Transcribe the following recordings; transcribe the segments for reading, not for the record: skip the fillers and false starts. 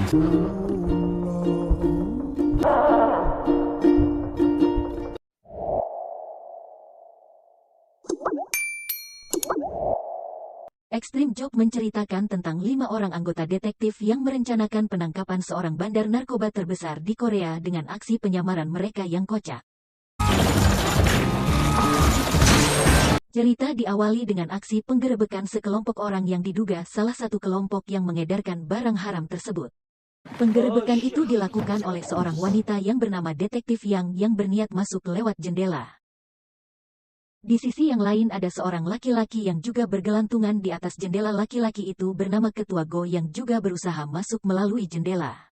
Extreme Job menceritakan tentang 5 orang anggota detektif yang merencanakan penangkapan seorang bandar narkoba terbesar di Korea dengan aksi penyamaran mereka yang kocak. Cerita diawali dengan aksi penggerebekan sekelompok orang yang diduga salah satu kelompok yang mengedarkan barang haram tersebut. Penggerebekan itu dilakukan oleh seorang wanita yang bernama Detektif yang berniat masuk lewat jendela. Di sisi yang lain ada seorang laki-laki yang juga bergelantungan di atas jendela. Laki-laki itu bernama Ketua Go yang juga berusaha masuk melalui jendela.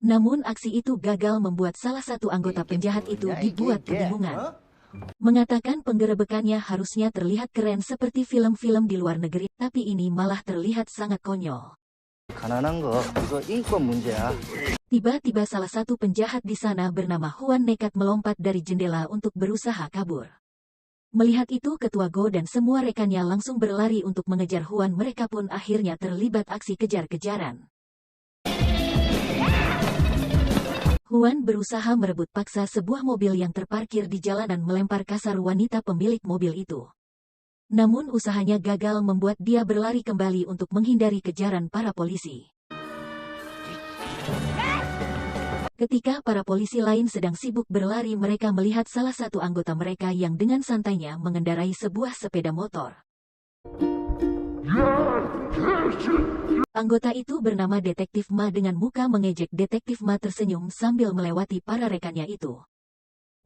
Namun aksi itu gagal membuat salah satu anggota penjahat itu dibuat kebingungan. Mengatakan penggerebekannya harusnya terlihat keren seperti film-film di luar negeri, tapi ini malah terlihat sangat konyol. Tiba-tiba salah satu penjahat di sana bernama Huan nekat melompat dari jendela untuk berusaha kabur. Melihat itu Ketua Go dan semua rekannya langsung berlari untuk mengejar Huan. Mereka pun akhirnya terlibat aksi kejar-kejaran. Huan berusaha merebut paksa sebuah mobil yang terparkir di jalanan melempar kasar wanita pemilik mobil itu. Namun usahanya gagal membuat dia berlari kembali untuk menghindari kejaran para polisi. Ketika para polisi lain sedang sibuk berlari, mereka melihat salah satu anggota mereka yang dengan santainya mengendarai sebuah sepeda motor. Anggota itu bernama Detektif Ma. Dengan muka mengejek, Detektif Ma tersenyum sambil melewati para rekannya itu.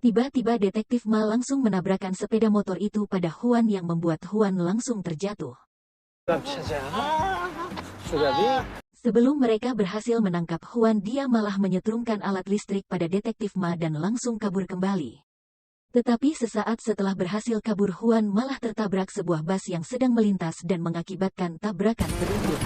Tiba-tiba Detektif Ma langsung menabrakkan sepeda motor itu pada Huan yang membuat Huan langsung terjatuh. Sebelum mereka berhasil menangkap Huan, dia malah menyetrumkan alat listrik pada Detektif Ma dan langsung kabur kembali. Tetapi sesaat setelah berhasil kabur, Huan malah tertabrak sebuah bus yang sedang melintas dan mengakibatkan tabrakan beruntun.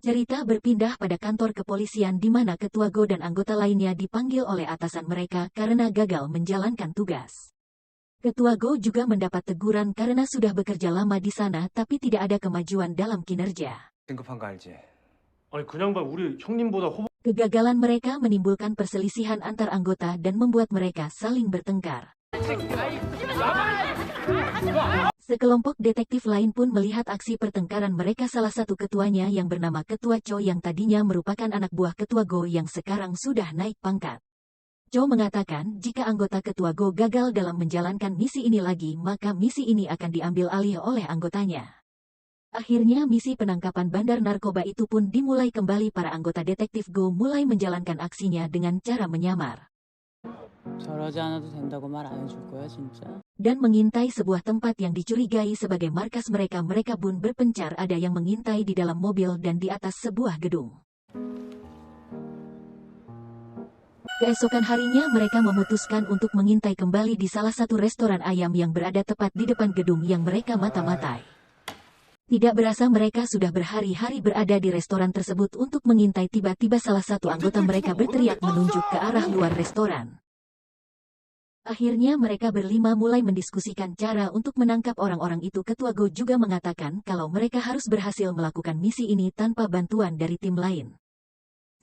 Cerita berpindah pada kantor kepolisian di mana Ketua Go dan anggota lainnya dipanggil oleh atasan mereka karena gagal menjalankan tugas. Ketua Go juga mendapat teguran karena sudah bekerja lama di sana tapi tidak ada kemajuan dalam kinerja. Kegagalan mereka menimbulkan perselisihan antar anggota dan membuat mereka saling bertengkar. Sekelompok detektif lain pun melihat aksi pertengkaran mereka. Salah satu ketuanya yang bernama Ketua Cho yang tadinya merupakan anak buah Ketua Go yang sekarang sudah naik pangkat. Cho mengatakan jika anggota Ketua Go gagal dalam menjalankan misi ini lagi, maka misi ini akan diambil alih oleh anggotanya. Akhirnya misi penangkapan bandar narkoba itu pun dimulai kembali. Para anggota Detektif Go mulai menjalankan aksinya dengan cara menyamar dan mengintai sebuah tempat yang dicurigai sebagai markas mereka. Mereka pun berpencar, ada yang mengintai di dalam mobil dan di atas sebuah gedung. Keesokan harinya mereka memutuskan untuk mengintai kembali di salah satu restoran ayam yang berada tepat di depan gedung yang mereka mata-matai. Tidak berasa mereka sudah berhari-hari berada di restoran tersebut untuk mengintai. Tiba-tiba salah satu anggota mereka berteriak menunjuk ke arah luar restoran. Akhirnya mereka berlima mulai mendiskusikan cara untuk menangkap orang-orang itu. Ketua Go juga mengatakan kalau mereka harus berhasil melakukan misi ini tanpa bantuan dari tim lain.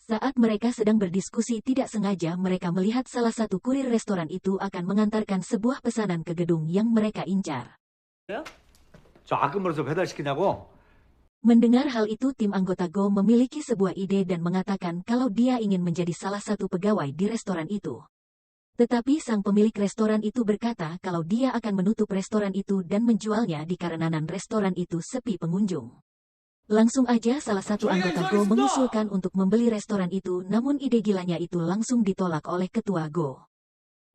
Saat mereka sedang berdiskusi, tidak sengaja mereka melihat salah satu kurir restoran itu akan mengantarkan sebuah pesanan ke gedung yang mereka incar. Mendengar hal itu, tim anggota Go memiliki sebuah ide dan mengatakan kalau dia ingin menjadi salah satu pegawai di restoran itu. Tetapi sang pemilik restoran itu berkata kalau dia akan menutup restoran itu dan menjualnya dikarenakan restoran itu sepi pengunjung. Langsung aja salah satu anggota Go mengusulkan untuk membeli restoran itu, namun ide gilanya itu langsung ditolak oleh Ketua Go.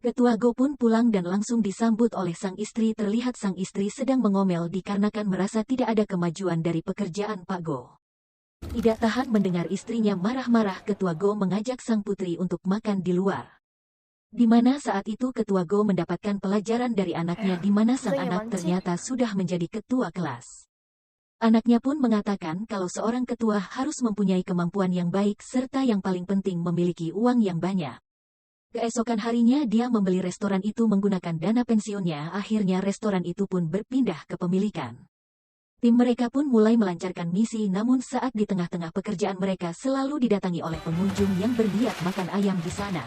Ketua Go pun pulang dan langsung disambut oleh sang istri. Terlihat sang istri sedang mengomel dikarenakan merasa tidak ada kemajuan dari pekerjaan Pak Go. Tidak tahan mendengar istrinya marah-marah, Ketua Go mengajak sang putri untuk makan di luar. Di mana saat itu Ketua Go mendapatkan pelajaran dari anaknya, di mana sang anak ternyata sudah menjadi ketua kelas. Anaknya pun mengatakan kalau seorang ketua harus mempunyai kemampuan yang baik serta yang paling penting memiliki uang yang banyak. Keesokan harinya dia membeli restoran itu menggunakan dana pensiunnya. Akhirnya restoran itu pun berpindah kepemilikan. Tim mereka pun mulai melancarkan misi, namun saat di tengah-tengah pekerjaan mereka selalu didatangi oleh pengunjung yang berniat makan ayam di sana.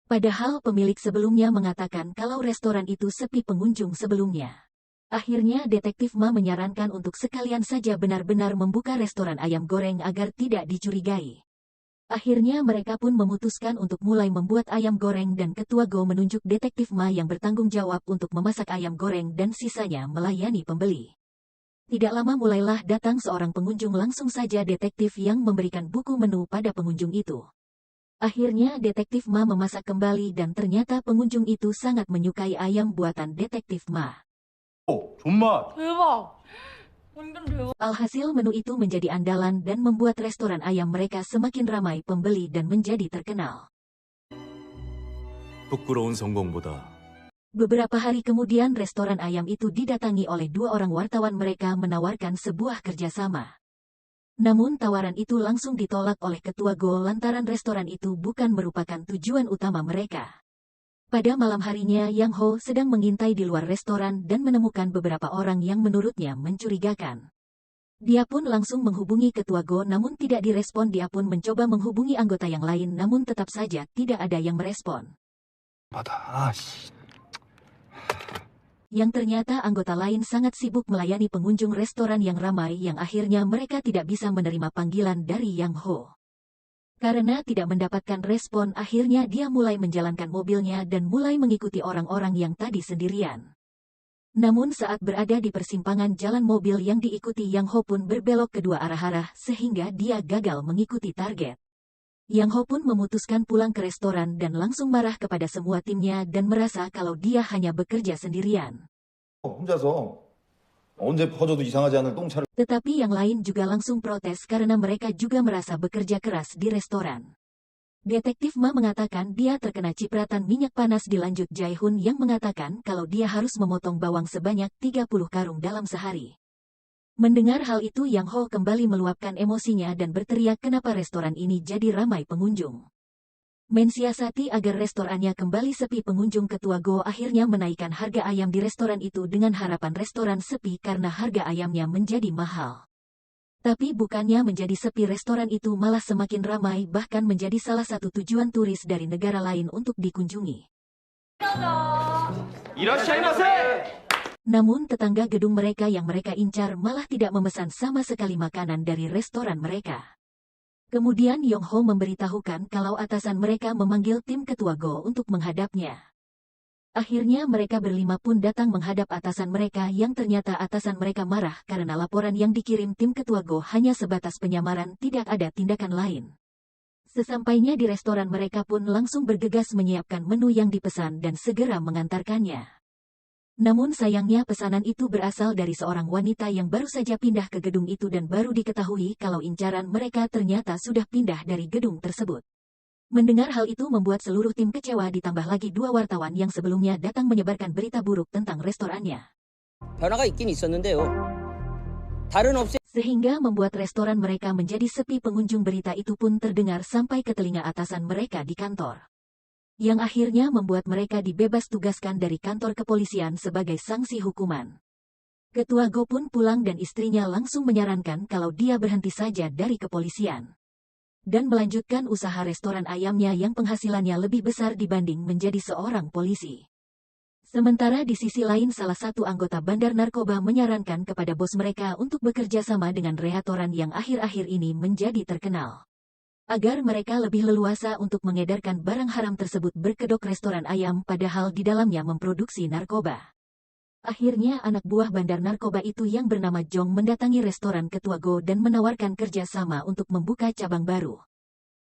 Padahal pemilik sebelumnya mengatakan kalau restoran itu sepi pengunjung sebelumnya. Akhirnya Detektif Ma menyarankan untuk sekalian saja benar-benar membuka restoran ayam goreng agar tidak dicurigai. Akhirnya mereka pun memutuskan untuk mulai membuat ayam goreng dan Ketua Go menunjuk Detektif Ma yang bertanggung jawab untuk memasak ayam goreng dan sisanya melayani pembeli. Tidak lama mulailah datang seorang pengunjung, langsung saja detektif yang memberikan buku menu pada pengunjung itu. Akhirnya Detektif Ma memasak kembali dan ternyata pengunjung itu sangat menyukai ayam buatan Detektif Ma. 존맛. 대박. 완전 대박. Alhasil menu itu menjadi andalan dan membuat restoran ayam mereka semakin ramai pembeli dan menjadi terkenal. 부끄러운 성공보다 Beberapa hari kemudian restoran ayam itu didatangi oleh dua orang wartawan. Mereka menawarkan sebuah kerjasama. Namun tawaran itu langsung ditolak oleh Ketua Go lantaran restoran itu bukan merupakan tujuan utama mereka. Pada malam harinya Yang Ho sedang mengintai di luar restoran dan menemukan beberapa orang yang menurutnya mencurigakan. Dia pun langsung menghubungi Ketua Go namun tidak direspon. Dia pun mencoba menghubungi anggota yang lain namun tetap saja tidak ada yang merespon. Yang ternyata anggota lain sangat sibuk melayani pengunjung restoran yang ramai yang akhirnya mereka tidak bisa menerima panggilan dari Yang Ho. Karena tidak mendapatkan respon, akhirnya dia mulai menjalankan mobilnya dan mulai mengikuti orang-orang yang tadi sendirian. Namun saat berada di persimpangan jalan, mobil yang diikuti Yang Ho pun berbelok kedua arah sehingga dia gagal mengikuti target. Yang Ho pun memutuskan pulang ke restoran dan langsung marah kepada semua timnya dan merasa kalau dia hanya bekerja sendirian. 혼자서 언제 퍼져도 이상하지 않을 똥차를. Tetapi yang lain juga langsung protes karena mereka juga merasa bekerja keras di restoran. Detektif Ma mengatakan dia terkena cipratan minyak panas. Dilanjut Jae-hun yang mengatakan kalau dia harus memotong bawang sebanyak 30 karung dalam sehari. Mendengar hal itu Yang Ho kembali meluapkan emosinya dan berteriak kenapa restoran ini jadi ramai pengunjung. Mensiasati agar restorannya kembali sepi pengunjung, Ketua Go akhirnya menaikkan harga ayam di restoran itu dengan harapan restoran sepi karena harga ayamnya menjadi mahal. Tapi bukannya menjadi sepi, restoran itu malah semakin ramai, bahkan menjadi salah satu tujuan turis dari negara lain untuk dikunjungi. Namun tetangga gedung mereka yang mereka incar malah tidak memesan sama sekali makanan dari restoran mereka. Kemudian Yong Ho memberitahukan kalau atasan mereka memanggil tim Ketua Go untuk menghadapnya. Akhirnya mereka berlima pun datang menghadap atasan mereka yang ternyata atasan mereka marah karena laporan yang dikirim tim Ketua Go hanya sebatas penyamaran, tidak ada tindakan lain. Sesampainya di restoran mereka pun langsung bergegas menyiapkan menu yang dipesan dan segera mengantarkannya. Namun sayangnya pesanan itu berasal dari seorang wanita yang baru saja pindah ke gedung itu dan baru diketahui kalau incaran mereka ternyata sudah pindah dari gedung tersebut. Mendengar hal itu membuat seluruh tim kecewa, ditambah lagi dua wartawan yang sebelumnya datang menyebarkan berita buruk tentang restorannya. 변화가 있긴 있었는데요. 다른 업체 Sehingga membuat restoran mereka menjadi sepi pengunjung. Berita itu pun terdengar sampai ke telinga atasan mereka di kantor, yang akhirnya membuat mereka dibebas tugaskan dari kantor kepolisian sebagai sanksi hukuman. Ketua Go pun pulang dan istrinya langsung menyarankan kalau dia berhenti saja dari kepolisian dan melanjutkan usaha restoran ayamnya yang penghasilannya lebih besar dibanding menjadi seorang polisi. Sementara di sisi lain salah satu anggota bandar narkoba menyarankan kepada bos mereka untuk bekerja sama dengan Rehatoran yang akhir-akhir ini menjadi terkenal, agar mereka lebih leluasa untuk mengedarkan barang haram tersebut. Berkedok restoran ayam padahal di dalamnya memproduksi narkoba. Akhirnya anak buah bandar narkoba itu yang bernama Jong mendatangi restoran Ketua Go dan menawarkan kerjasama untuk membuka cabang baru.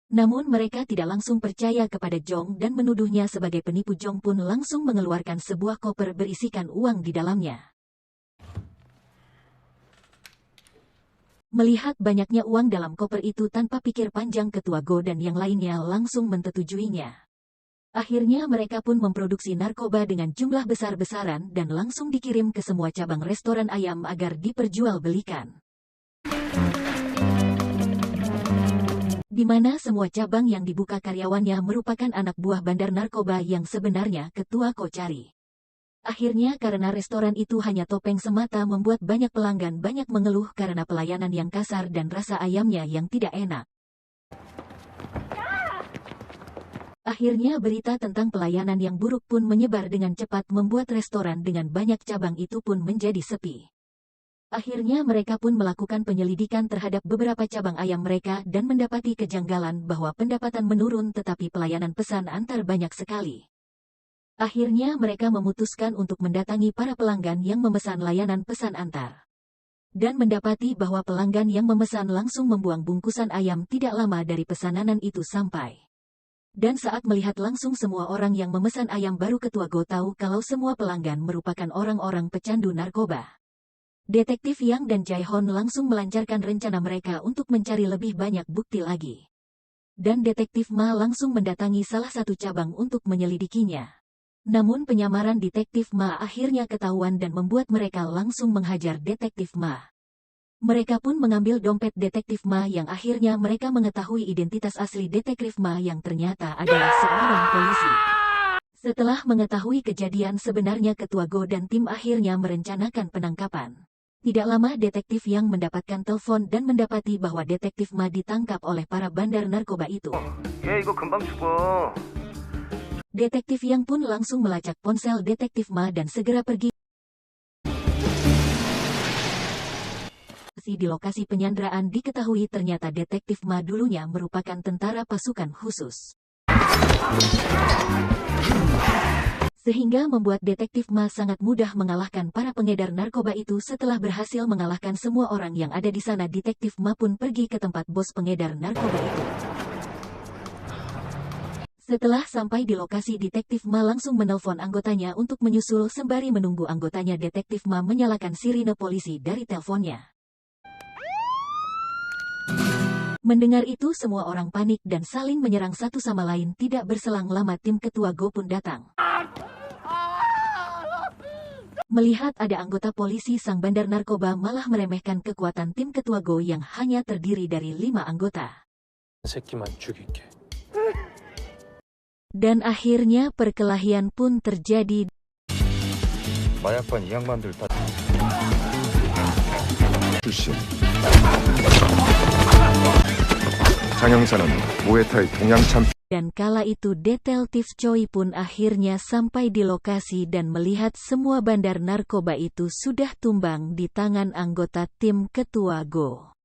Namun mereka tidak langsung percaya kepada Jong dan menuduhnya sebagai penipu. Jong pun langsung mengeluarkan sebuah koper berisikan uang di dalamnya. Melihat banyaknya uang dalam koper itu, tanpa pikir panjang Ketua Go dan yang lainnya langsung menyetujuinya. Akhirnya mereka pun memproduksi narkoba dengan jumlah besar-besaran dan langsung dikirim ke semua cabang restoran ayam agar diperjualbelikan. Di mana semua cabang yang dibuka karyawannya merupakan anak buah bandar narkoba yang sebenarnya Ketua Go cari. Akhirnya karena restoran itu hanya topeng semata membuat banyak pelanggan banyak mengeluh karena pelayanan yang kasar dan rasa ayamnya yang tidak enak. Akhirnya berita tentang pelayanan yang buruk pun menyebar dengan cepat membuat restoran dengan banyak cabang itu pun menjadi sepi. Akhirnya mereka pun melakukan penyelidikan terhadap beberapa cabang ayam mereka dan mendapati kejanggalan bahwa pendapatan menurun tetapi pelayanan pesan antar banyak sekali. Akhirnya mereka memutuskan untuk mendatangi para pelanggan yang memesan layanan pesan antar. Dan mendapati bahwa pelanggan yang memesan langsung membuang bungkusan ayam tidak lama dari pesanan itu sampai. Dan saat melihat langsung semua orang yang memesan ayam baru Ketua Go tahu kalau semua pelanggan merupakan orang-orang pecandu narkoba. Detektif Yang dan Jae-hon langsung melancarkan rencana mereka untuk mencari lebih banyak bukti lagi. Dan Detektif Ma langsung mendatangi salah satu cabang untuk menyelidikinya. Namun penyamaran Detektif Ma akhirnya ketahuan dan membuat mereka langsung menghajar Detektif Ma. Mereka pun mengambil dompet Detektif Ma yang akhirnya mereka mengetahui identitas asli Detektif Ma yang ternyata adalah seorang polisi. Setelah mengetahui kejadian sebenarnya Ketua Go dan tim akhirnya merencanakan penangkapan. Tidak lama Detektif Yang mendapatkan telepon dan mendapati bahwa Detektif Ma ditangkap oleh para bandar narkoba itu. Detektif Yang pun langsung melacak ponsel Detektif Ma dan segera pergi. Di lokasi penyanderaan diketahui ternyata Detektif Ma dulunya merupakan tentara pasukan khusus. Sehingga membuat Detektif Ma sangat mudah mengalahkan para pengedar narkoba itu. Setelah berhasil mengalahkan semua orang yang ada di sana, Detektif Ma pun pergi ke tempat bos pengedar narkoba itu. Setelah sampai di lokasi, Detektif Ma langsung menelpon anggotanya untuk menyusul. Sembari menunggu anggotanya, Detektif Ma menyalakan sirine polisi dari teleponnya. Mendengar itu semua orang panik dan saling menyerang satu sama lain. Tidak berselang lama tim Ketua Go pun datang. Melihat ada anggota polisi, sang bandar narkoba malah meremehkan kekuatan tim Ketua Go yang hanya terdiri dari 5 anggota. Dan akhirnya perkelahian pun terjadi. 마약반 이 양반들 다 출신. 장영사는 무에타이 동양 챔피언. Dan kala itu Detektif Choi pun akhirnya sampai di lokasi dan melihat semua bandar narkoba itu sudah tumbang di tangan anggota tim Ketua Go.